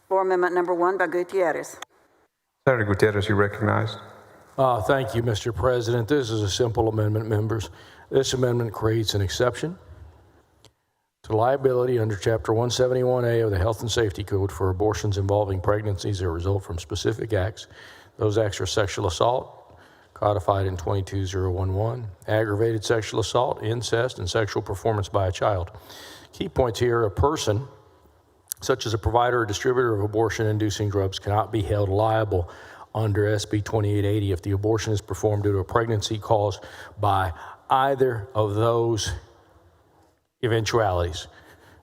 Floor amendment number 1 by Gutierrez. Senator Gutierrez, you recognized. Thank you, Mr. President. This is a simple amendment, members. This amendment creates an exception to liability under Chapter 171A of the Health and Safety Code for abortions involving pregnancies that result from specific acts. Those acts are sexual assault, codified in 22011, aggravated sexual assault, incest, and sexual performance by a child. Key points here: a person, such as a provider or distributor of abortion-inducing drugs, cannot be held liable under SB 2880 if the abortion is performed due to a pregnancy caused by either of those eventualities.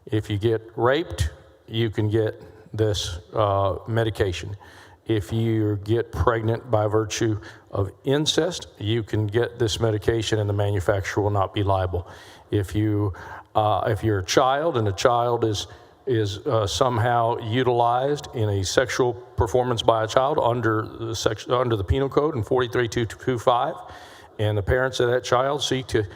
If you get raped, you can get this medication. If you get pregnant by virtue of incest, you can get this medication and the manufacturer will not be liable. If you're a child and a child is somehow utilized in a sexual performance by a child under the Penal Code in 43225, and the parents of that child seek to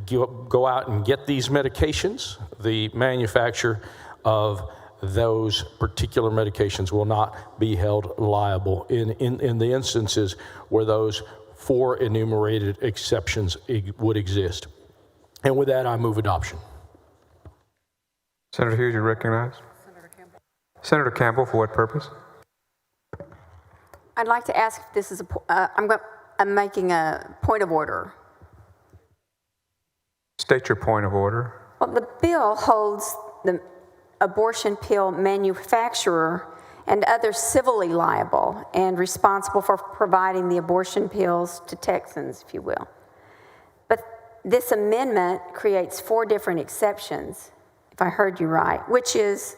go out and get these medications, the manufacturer of those particular medications will not be held liable in the instances where those 4 enumerated exceptions would exist. And with that, I move adoption. Senator Hughes, you recognized. Senator Campbell. Senator Campbell, for what purpose? I'd like to ask if this is I'm making a point of order. State your point of order. Well, the bill holds the abortion pill manufacturer and others civilly liable and responsible for providing the abortion pills to Texans, if you will. But this amendment creates 4 different exceptions, if I heard you right, which is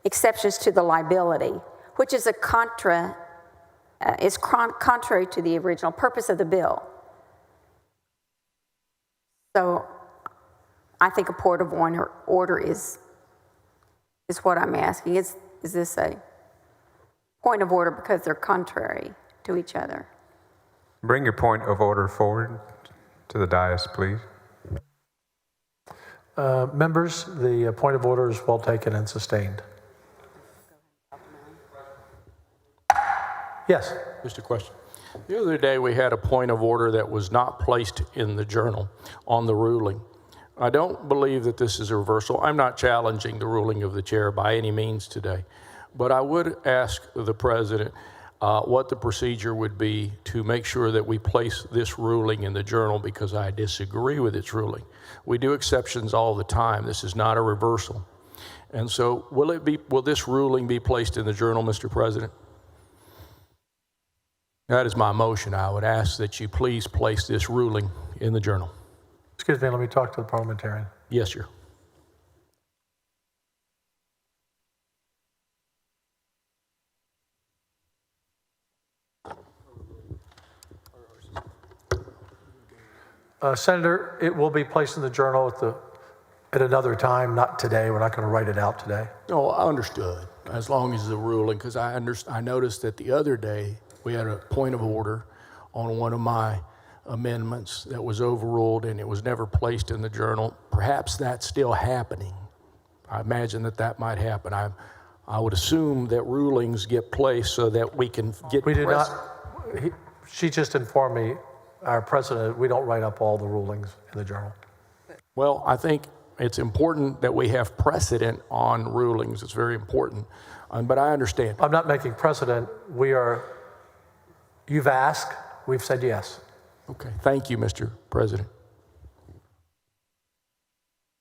exceptions to the liability, which is contrary to the original purpose of the bill. So I think a point of order is what I'm asking. Is this a point of order because they're contrary to each other? Bring your point of order forward to the dais, please. Members, the point of order is well taken and sustained. Yes. Just a question. The other day we had a point of order that was not placed in the journal on the ruling. I don't believe that this is a reversal. I'm not challenging the ruling of the chair by any means today, but I would ask the president what the procedure would be to make sure that we place this ruling in the journal, because I disagree with its ruling. We do exceptions all the time. This is not a reversal. And so will this ruling be placed in the journal, Mr. President? That is my motion. I would ask that you please place this ruling in the journal. Excuse me, let me talk to the parliamentarian. Yes, sir. Senator, it will be placed in the journal at another time, not today. We're not going to write it out today. No, I understood. As long as the ruling, because I noticed that the other day we had a point of order on one of my amendments that was overruled and it was never placed in the journal. Perhaps that's still happening. I imagine that might happen. I would assume that rulings get placed so that we can get. We do not. She just informed me, our president, we don't write up all the rulings in the journal. Well, I think it's important that we have precedent on rulings. It's very important. But I understand. I'm not making precedent. You've asked, we've said yes. Okay. Thank you, Mr. President.